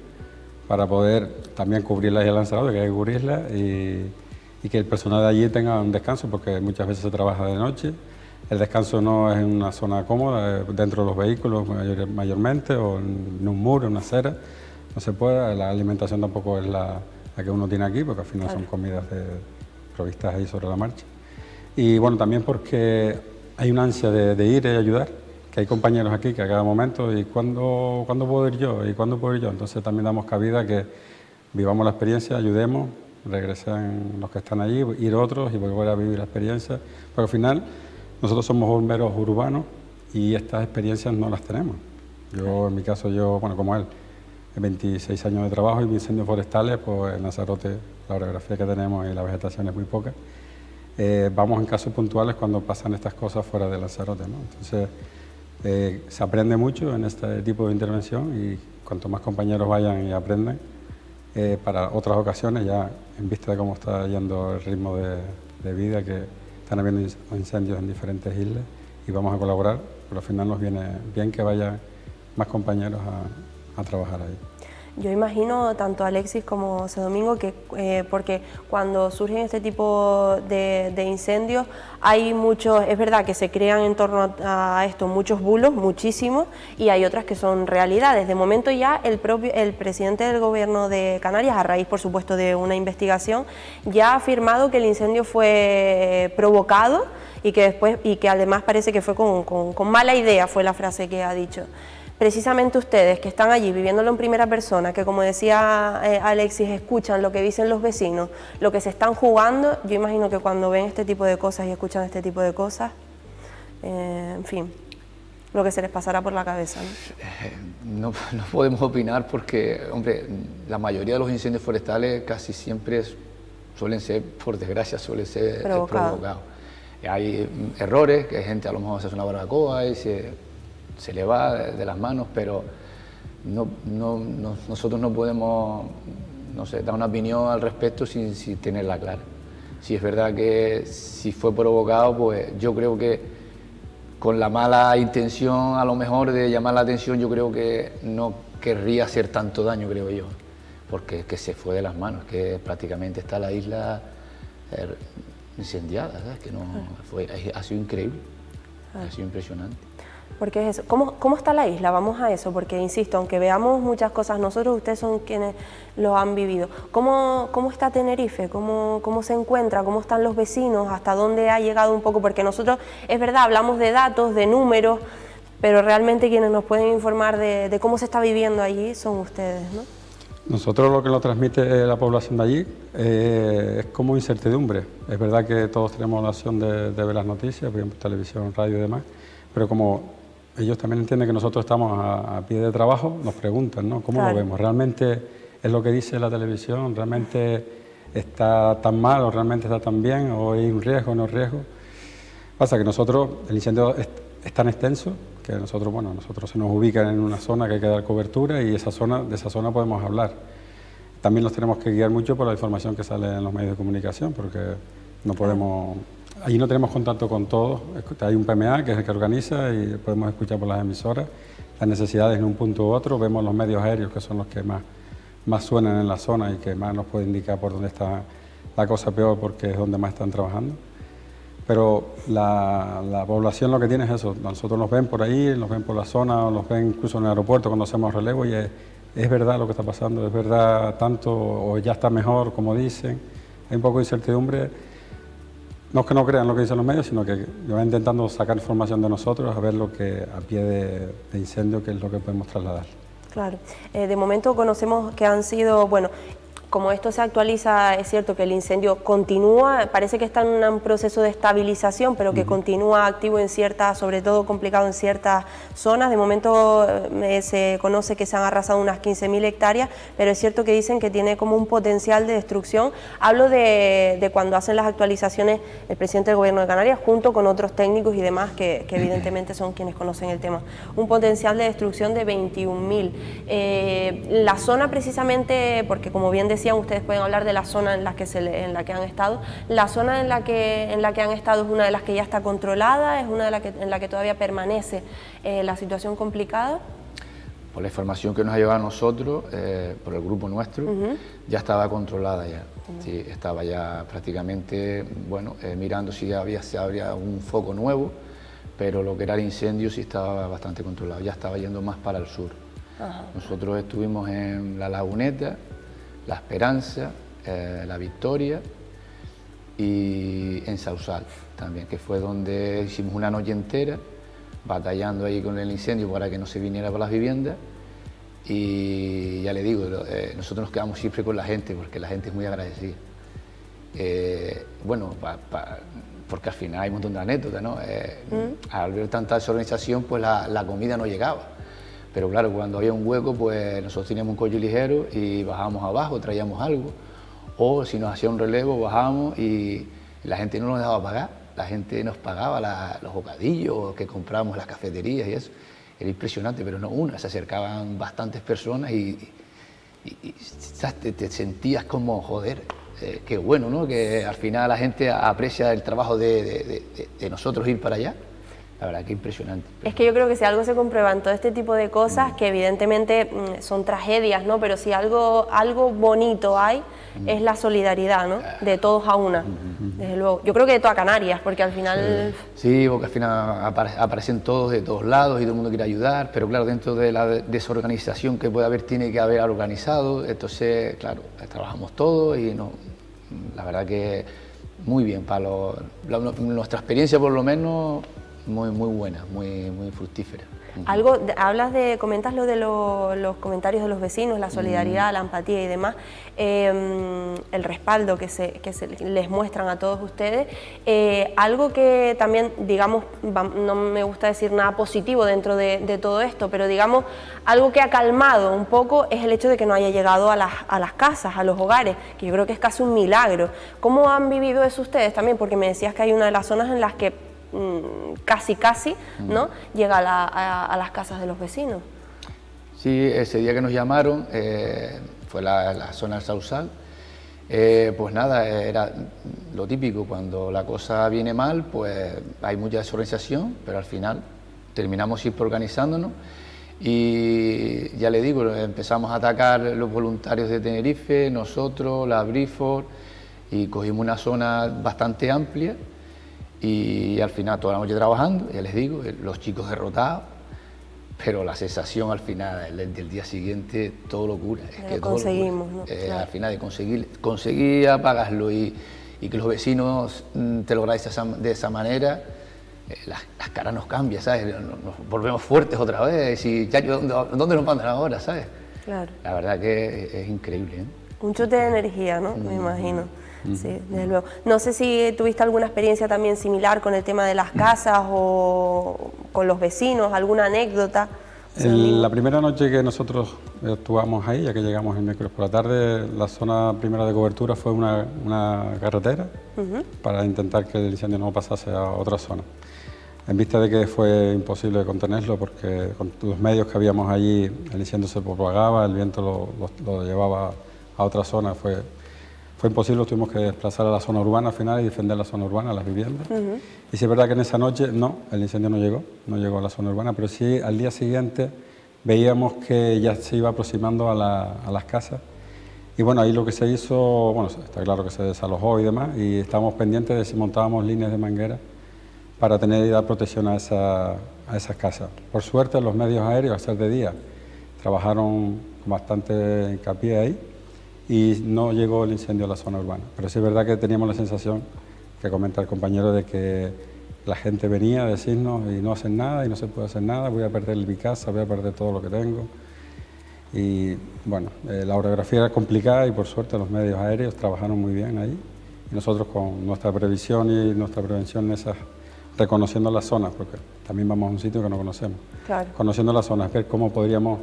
para poder también cubrir la isla de Lanzarote, que hay que cubrirla, y que el personal de allí tenga un descanso, porque muchas veces se trabaja de noche. El descanso no es en una zona cómoda, dentro de los vehículos mayormente, o en un muro, en una acera, no se puede. La alimentación tampoco es la que uno tiene aquí, porque al final son comidas provistas ahí sobre la marcha. Y bueno, también porque hay una ansia de ir y ayudar, que hay compañeros aquí que a cada momento, ¿y cuándo puedo ir yo? ¿Y cuándo puedo ir yo? Entonces también damos cabida a que vivamos la experiencia, ayudemos, regresen los que están allí, ir otros y volver a vivir la experiencia, porque al final nosotros somos bomberos urbanos y estas experiencias no las tenemos. Yo, en mi caso, bueno, como él, 26 años de trabajo, y mis incendios forestales, pues en Lanzarote la orografía que tenemos y la vegetación es muy poca. Vamos en casos puntuales cuando pasan estas cosas fuera de Lanzarote, ¿no? Entonces se aprende mucho en este tipo de intervención, y cuanto más compañeros vayan y aprendan, para otras ocasiones, ya en vista de cómo está yendo el ritmo de vida, que están habiendo incendios en diferentes islas y vamos a colaborar, pero al final nos viene bien que vayan más compañeros a trabajar ahí. Yo imagino tanto Alexis como José Domingo que porque cuando surgen este tipo de incendios hay muchos, es verdad que se crean en torno a esto muchos bulos, muchísimos, y hay otras que son realidades. De momento ya el presidente del gobierno de Canarias, a raíz por supuesto de una investigación, ya ha afirmado que el incendio fue provocado y que además parece que fue con mala idea, fue la frase que ha dicho. Precisamente ustedes que están allí viviéndolo en primera persona, que como decía Alexis, escuchan lo que dicen los vecinos, lo que se están jugando, yo imagino que cuando ven este tipo de cosas y escuchan este tipo de cosas, en fin, lo que se les pasará por la cabeza, ¿no? No podemos opinar porque, hombre, la mayoría de los incendios forestales casi siempre suelen ser, por desgracia, provocados. Hay errores, que hay gente a lo mejor se hace una barbacoa y se le va de las manos, pero nosotros no podemos, no sé, dar una opinión al respecto sin tenerla clara. Si es verdad que si fue provocado, pues yo creo que con la mala intención a lo mejor de llamar la atención, yo creo que no querría hacer tanto daño, creo yo, porque es que se fue de las manos, que prácticamente está la isla incendiada, ¿sabes? Que ha sido increíble, ha sido impresionante. Porque es eso. ¿Cómo está la isla? Vamos a eso, porque insisto, aunque veamos muchas cosas, nosotros, ustedes son quienes lo han vivido. ¿Cómo está Tenerife? ¿Cómo se encuentra? ¿Cómo están los vecinos? ¿Hasta dónde ha llegado un poco? Porque nosotros, es verdad, hablamos de datos, de números, pero realmente quienes nos pueden informar de cómo se está viviendo allí son ustedes, ¿no? Nosotros lo que nos transmite la población de allí es como incertidumbre. Es verdad que todos tenemos la opción de ver las noticias, por ejemplo, televisión, radio y demás, pero como ellos también entienden que nosotros estamos a pie de trabajo, nos preguntan, ¿no? ¿Cómo lo vemos? ¿Realmente es lo que dice la televisión? ¿Realmente está tan mal o realmente está tan bien? ¿O hay un riesgo o no riesgo? Pasa que nosotros, el incendio es tan extenso que nosotros se nos ubican en una zona que hay que dar cobertura, y de esa zona podemos hablar. También nos tenemos que guiar mucho por la información que sale en los medios de comunicación, porque no podemos... Allí no tenemos contacto con todos, hay un PMA que es el que organiza y podemos escuchar por las emisoras las necesidades en un punto u otro, vemos los medios aéreos que son los que más suenan en la zona y que más nos pueden indicar por dónde está la cosa peor, porque es donde más están trabajando. Pero la población lo que tiene es eso, nosotros nos ven por ahí, nos ven por la zona, nos ven incluso en el aeropuerto cuando hacemos relevo, y es verdad lo que está pasando, es verdad tanto, o ya está mejor como dicen, hay un poco de incertidumbre. No es que no crean lo que dicen los medios, sino que van intentando sacar información de nosotros, a ver lo que a pie de incendio, qué es lo que podemos trasladar. Claro. De momento conocemos que han sido, como esto se actualiza, es cierto que el incendio continúa, parece que está en un proceso de estabilización, pero que continúa activo en ciertas, sobre todo complicado en ciertas zonas. De momento se conoce que se han arrasado unas 15.000 hectáreas, pero es cierto que dicen que tiene como un potencial de destrucción. Hablo de cuando hacen las actualizaciones el presidente del Gobierno de Canarias, junto con otros técnicos y demás que evidentemente son quienes conocen el tema. Un potencial de destrucción de 21.000. La zona precisamente, porque como bien decían, ustedes pueden hablar de la zona en la que han estado. La zona en la que han estado es una de las que ya está controlada, es una de en la que todavía permanece la situación complicada. Por la información que nos ha llegado a nosotros, por el grupo nuestro, ya estaba controlada ya. Sí, estaba ya prácticamente, bueno, mirando si habría un foco nuevo, pero lo que era el incendio sí estaba bastante controlado, ya estaba yendo más para el sur. Nosotros estuvimos en La Laguneta, La Esperanza, La Victoria y en Sausal también, que fue donde hicimos una noche entera batallando ahí con el incendio para que no se viniera por las viviendas. Y ya le digo, nosotros nos quedamos siempre con la gente porque la gente es muy agradecida. Bueno, porque al final hay un montón de anécdotas, ¿no? Al ver tanta desorganización, pues la comida no llegaba. Pero claro, cuando había un hueco, pues nosotros teníamos un coche ligero y bajábamos abajo, traíamos algo. O si nos hacía un relevo, bajábamos y la gente no nos dejaba pagar. La gente nos pagaba los bocadillos que comprábamos en las cafeterías y eso. Era impresionante, pero no una, se acercaban bastantes personas y te sentías como, joder, qué bueno, ¿no? Que al final la gente aprecia el trabajo de nosotros ir para allá. La verdad que impresionante. Es que yo creo que si algo se comprueba en todo este tipo de cosas, que evidentemente son tragedias, ¿no? Pero si algo bonito hay, es la solidaridad, ¿no? De todos a una, desde luego. Yo creo que de toda Canarias, porque al final... Sí, porque al final aparecen todos de todos lados y todo el mundo quiere ayudar, pero claro, dentro de la desorganización que puede haber, tiene que haber organizado. Entonces, claro, trabajamos todos y la verdad que muy bien. Para nuestra experiencia, por lo menos, muy buena, muy fructífera. Comentas lo de los comentarios de los vecinos, la solidaridad, la empatía y demás, el respaldo que les muestran a todos ustedes. Algo que también, digamos, no me gusta decir nada positivo dentro de todo esto, pero digamos, algo que ha calmado un poco es el hecho de que no haya llegado a las casas, a los hogares, que yo creo que es casi un milagro. ¿Cómo han vivido eso ustedes también? Porque me decías que hay una de las zonas en las que casi, ¿no? Llega a las casas de los vecinos. Sí, ese día que nos llamaron, fue la zona del Sausal, pues nada, era lo típico, cuando la cosa viene mal, pues hay mucha desorganización, pero al final terminamos siempre organizándonos y ya le digo, empezamos a atacar los voluntarios de Tenerife, nosotros, la Brifor, y cogimos una zona bastante amplia. Y al final toda la noche trabajando, ya les digo, los chicos derrotados, pero la sensación al final del día siguiente, todo locura. Es que conseguimos, ¿no? Claro. Al final de conseguir apagarlo y que los vecinos te lo agradecen de esa manera, las caras nos cambian, ¿sabes? Nos volvemos fuertes otra vez y ya, ¿dónde nos mandan ahora, sabes? Claro. La verdad que es increíble, ¿eh? Un chute de energía, ¿no? Me imagino. Sí, desde luego. No sé si tuviste alguna experiencia también similar con el tema de las casas o con los vecinos, alguna anécdota. La primera noche que nosotros actuamos ahí, ya que llegamos el miércoles por la tarde, la zona primera de cobertura fue una carretera para intentar que el incendio no pasase a otra zona. En vista de que fue imposible contenerlo porque con los medios que habíamos allí el incendio se propagaba, el viento lo llevaba a otra zona, fue imposible, tuvimos que desplazar a la zona urbana al final y defender la zona urbana, las viviendas. Y sí es verdad que en esa noche el incendio no llegó a la zona urbana, pero sí al día siguiente veíamos que ya se iba aproximando a las casas. Y bueno, ahí lo que se hizo, bueno, está claro que se desalojó y demás, y estábamos pendientes de si montábamos líneas de manguera para tener y dar protección a esas casas. Por suerte los medios aéreos, al ser de día, trabajaron con bastante hincapié ahí, y no llegó el incendio a la zona urbana. Pero sí es verdad que teníamos la sensación, que comenta el compañero, de que la gente venía a decirnos y no hacen nada y no se puede hacer nada, voy a perder mi casa, voy a perder todo lo que tengo. Y bueno, la orografía era complicada y por suerte los medios aéreos trabajaron muy bien ahí. Y nosotros con nuestra previsión y nuestra prevención, reconociendo las zonas, porque también vamos a un sitio que no conocemos, Claro. conociendo las zonas, ver cómo podríamos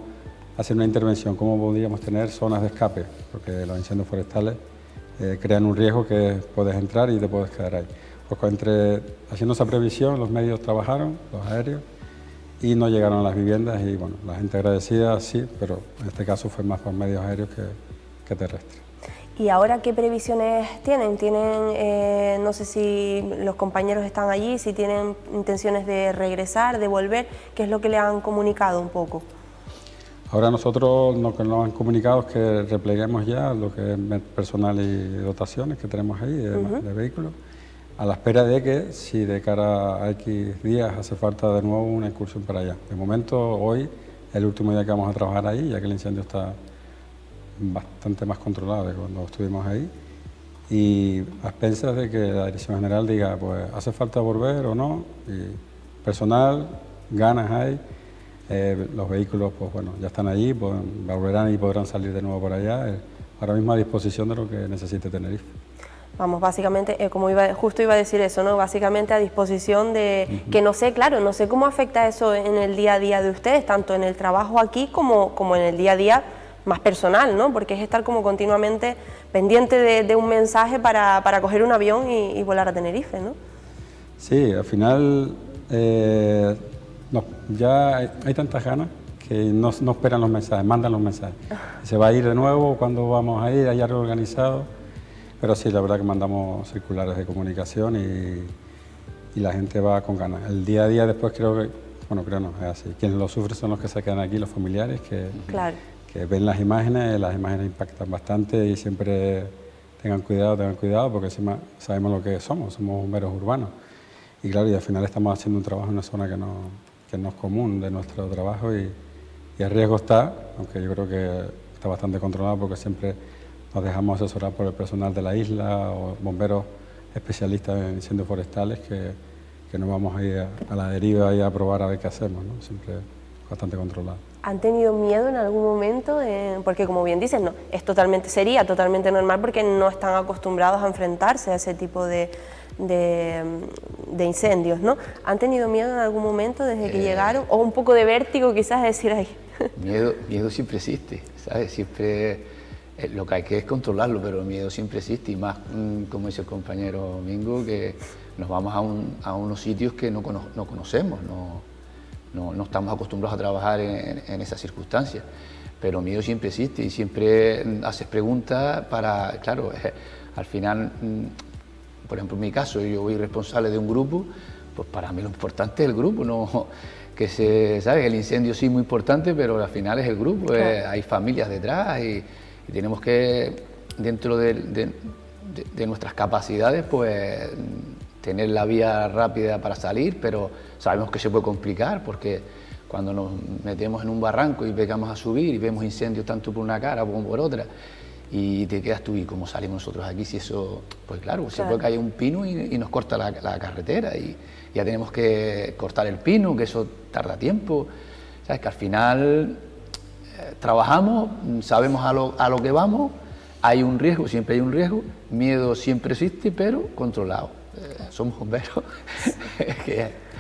hacer una intervención, cómo podríamos tener zonas de escape, porque los incendios forestales crean un riesgo que puedes entrar y te puedes quedar ahí. Pues haciendo esa previsión, los medios trabajaron, los aéreos, y no llegaron a las viviendas y bueno, la gente agradecida sí, pero en este caso fue más por medios aéreos que terrestres. ¿Y ahora qué previsiones tienen? No sé si los compañeros están allí, si tienen intenciones de regresar, de volver, ¿qué es lo que le han comunicado un poco? Ahora nosotros lo que nos han comunicado es que repleguemos ya lo que es personal y dotaciones que tenemos ahí de vehículos, a la espera de que si de cara a X días hace falta de nuevo una excursión para allá. De momento hoy es el último día que vamos a trabajar ahí, ya que el incendio está bastante más controlado de cuando estuvimos ahí, y a expensas de que la Dirección General diga, pues hace falta volver o no, y personal, ganas hay, los vehículos pues bueno, ya están allí, pues, volverán y podrán salir de nuevo por allá, ahora mismo a disposición de lo que necesite Tenerife. Vamos, básicamente, justo iba a decir eso, ¿no? Básicamente a disposición de, que no sé, claro, no sé cómo afecta eso en el día a día de ustedes, tanto en el trabajo aquí como en el día a día más personal, ¿no? Porque es estar como continuamente pendiente de un mensaje para coger un avión y volar a Tenerife, ¿no? Sí, al final ya hay tantas ganas que no esperan los mensajes, mandan los mensajes. Se va a ir de nuevo, cuando vamos a ir, hay algo organizado, pero sí, la verdad que mandamos circulares de comunicación y la gente va con ganas. El día a día después creo no, es así. Quienes lo sufren son los que se quedan aquí, los familiares, Claro. que ven las imágenes impactan bastante y siempre tengan cuidado porque encima sabemos lo que somos bomberos urbanos. Y claro, y al final estamos haciendo un trabajo en una zona que no es común de nuestro trabajo y el riesgo está, aunque yo creo que está bastante controlado porque siempre nos dejamos asesorar por el personal de la isla o bomberos especialistas en incendios forestales que no vamos a ir a la deriva y a probar a ver qué hacemos, ¿no? Siempre bastante controlado. ¿Han tenido miedo en algún momento? Porque como bien dices, no, sería totalmente normal porque no están acostumbrados a enfrentarse a ese tipo de incendios, ¿no? ¿Han tenido miedo en algún momento desde que llegaron? ¿O un poco de vértigo quizás decir ahí? Miedo siempre existe, ¿sabes? Siempre lo que hay que es controlarlo, pero el miedo siempre existe y más, como dice el compañero Mingo, que nos vamos a unos sitios que no conocemos, no estamos acostumbrados a trabajar en esas circunstancias, pero miedo siempre existe y siempre haces preguntas para, claro, al final, por ejemplo en mi caso, yo voy responsable de un grupo, pues para mí lo importante es el grupo, no que ¿sabes? El incendio sí es muy importante, pero al final es el grupo, claro. Hay familias detrás y tenemos que, dentro de nuestras capacidades, pues tener la vía rápida para salir, pero sabemos que se puede complicar porque cuando nos metemos en un barranco y empezamos a subir y vemos incendios tanto por una cara como por otra y te quedas tú, ¿y cómo salimos nosotros aquí si eso? Pues claro, se puede caer un pino y nos corta la carretera y ya tenemos que cortar el pino, que eso tarda tiempo. ¿Sabes? Que al final trabajamos, sabemos a lo que vamos, hay un riesgo, siempre hay un riesgo, miedo siempre existe, pero controlado. Somos bomberos.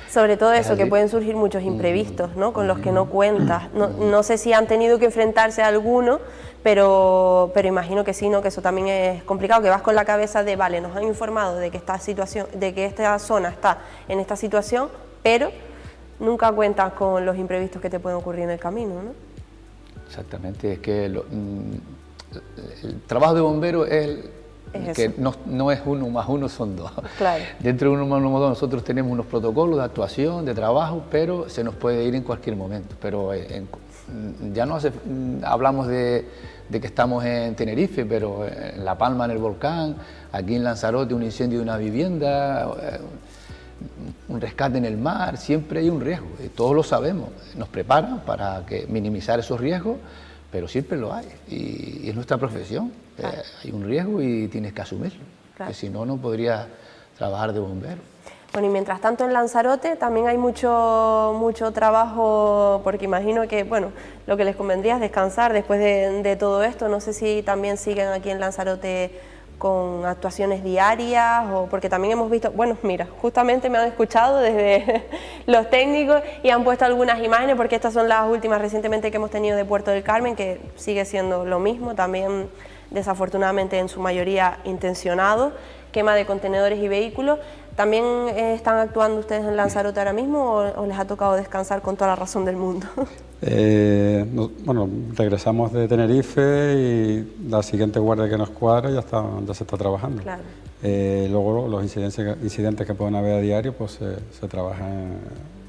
Sobre todo eso, que pueden surgir muchos imprevistos, ¿no? Con los que no cuentas. No sé si han tenido que enfrentarse a alguno, pero imagino que sí, ¿no? Que eso también es complicado, que vas con la cabeza de, vale, nos han informado de que esta zona está en esta situación, pero nunca cuentas con los imprevistos que te pueden ocurrir en el camino, ¿no? Exactamente, es que el trabajo de bombero es que no es 1 más 1, son 2. Claro. Dentro de 1 más 1 nosotros tenemos unos protocolos de actuación, de trabajo, pero se nos puede ir en cualquier momento. Pero ya no hablamos de que estamos en Tenerife, pero en La Palma, en el volcán, aquí en Lanzarote, un incendio de una vivienda, un rescate en el mar, siempre hay un riesgo, y todos lo sabemos, nos preparan para minimizar esos riesgos, pero siempre lo hay, y es nuestra profesión, hay un riesgo y tienes que asumirlo, que si no, no podrías trabajar de bombero. Bueno, y mientras tanto en Lanzarote también hay mucho trabajo, porque imagino que, bueno, lo que les convendría es descansar después de todo esto. No sé si también siguen aquí en Lanzarote con actuaciones diarias, o porque también hemos visto, bueno, mira, justamente me han escuchado desde los técnicos y han puesto algunas imágenes, porque estas son las últimas recientemente que hemos tenido de Puerto del Carmen, que sigue siendo lo mismo, también desafortunadamente en su mayoría intencionado, quema de contenedores y vehículos. ¿También están actuando ustedes en Lanzarote ahora mismo o les ha tocado descansar con toda la razón del mundo? Bueno, regresamos de Tenerife y la siguiente guardia que nos cuadra ya se está trabajando. Claro. Luego los incidentes que pueden haber a diario, pues se trabaja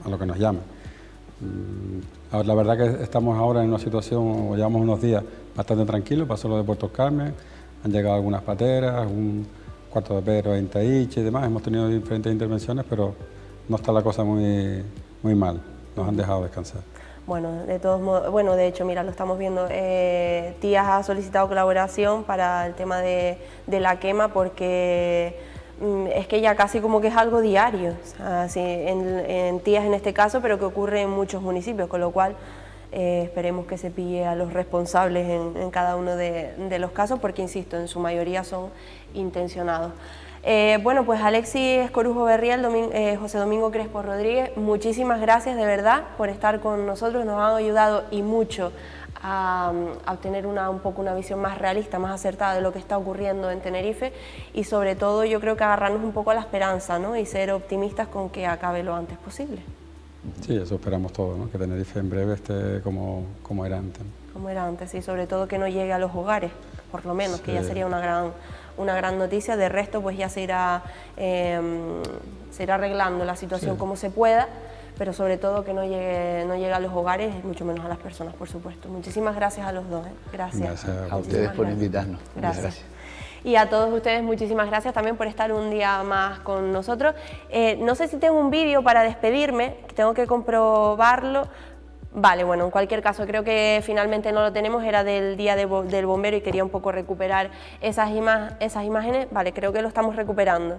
a lo que nos llaman. La verdad que estamos ahora en una situación, o llevamos unos días bastante tranquilos, pasó lo de Puerto Carmen, han llegado algunas pateras, un cuarto de Pedro en Taich y demás, hemos tenido diferentes intervenciones, pero no está la cosa muy mal, nos han dejado descansar. Bueno, de todos modos, bueno, de hecho, mira, lo estamos viendo, Tías ha solicitado colaboración para el tema de la quema, porque es que ya casi como que es algo diario, o sea, sí, en Tías en este caso, pero que ocurre en muchos municipios, con lo cual esperemos que se pille a los responsables en cada uno de los casos, porque insisto, en su mayoría son intencionados. Bueno, pues Alexis Corujo Berriel, José Domingo Crespo Rodríguez, muchísimas gracias de verdad por estar con nosotros, nos han ayudado y mucho a obtener un poco una visión más realista, más acertada de lo que está ocurriendo en Tenerife, y sobre todo yo creo que agarrarnos un poco a la esperanza, ¿no? Y ser optimistas con que acabe lo antes posible. Sí, eso esperamos todos, ¿no? Que Tenerife en breve esté como era antes. Como era antes, y sobre todo que no llegue a los hogares, por lo menos, sí, que ya sería una gran noticia. De resto, pues ya se irá arreglando la situación, sí, como se pueda, pero sobre todo que no llegue a los hogares, y mucho menos a las personas, por supuesto. Muchísimas gracias a los dos. Gracias a ustedes por invitarnos. Gracias. Y a todos ustedes muchísimas gracias también por estar un día más con nosotros. No sé si tengo un vídeo para despedirme, tengo que comprobarlo. Vale, bueno, en cualquier caso creo que finalmente no lo tenemos, era del Día del Bombero y quería un poco recuperar esas imágenes. Vale, creo que lo estamos recuperando.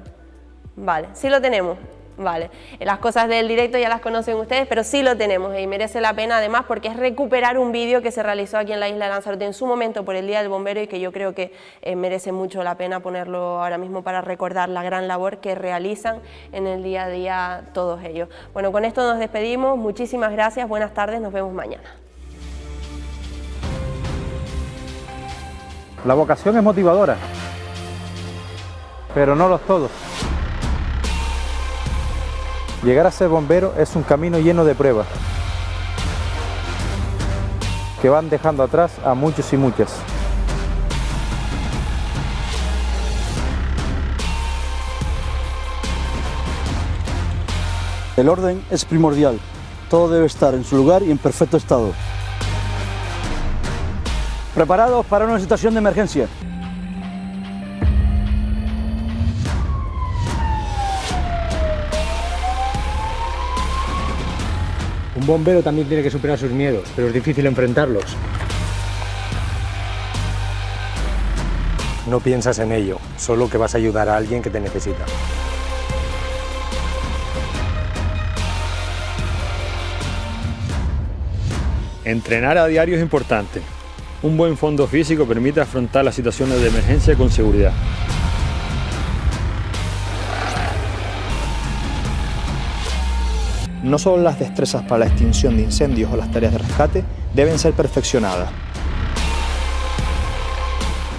Vale, sí lo tenemos. Vale, las cosas del directo ya las conocen ustedes, pero sí lo tenemos y merece la pena además, porque es recuperar un vídeo que se realizó aquí en la isla de Lanzarote en su momento por el Día del Bombero, y que yo creo que merece mucho la pena ponerlo ahora mismo para recordar la gran labor que realizan en el día a día todos ellos. Bueno, con esto nos despedimos, muchísimas gracias, buenas tardes, nos vemos mañana. La vocación es motivadora, pero no los todos. Llegar a ser bombero es un camino lleno de pruebas que van dejando atrás a muchos y muchas. El orden es primordial, todo debe estar en su lugar y en perfecto estado. Preparados para una situación de emergencia. Un bombero también tiene que superar sus miedos, pero es difícil enfrentarlos. No piensas en ello, solo que vas a ayudar a alguien que te necesita. Entrenar a diario es importante. Un buen fondo físico permite afrontar las situaciones de emergencia con seguridad. No solo las destrezas para la extinción de incendios o las tareas de rescate deben ser perfeccionadas.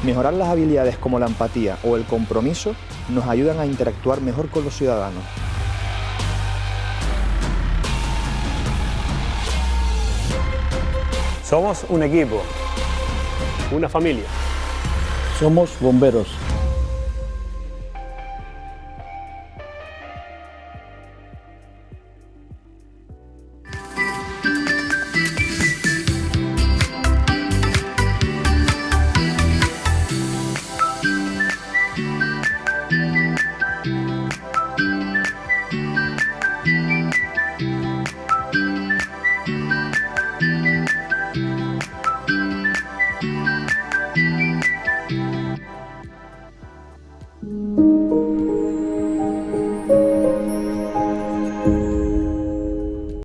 Mejorar las habilidades como la empatía o el compromiso nos ayudan a interactuar mejor con los ciudadanos. Somos un equipo, una familia. Somos bomberos.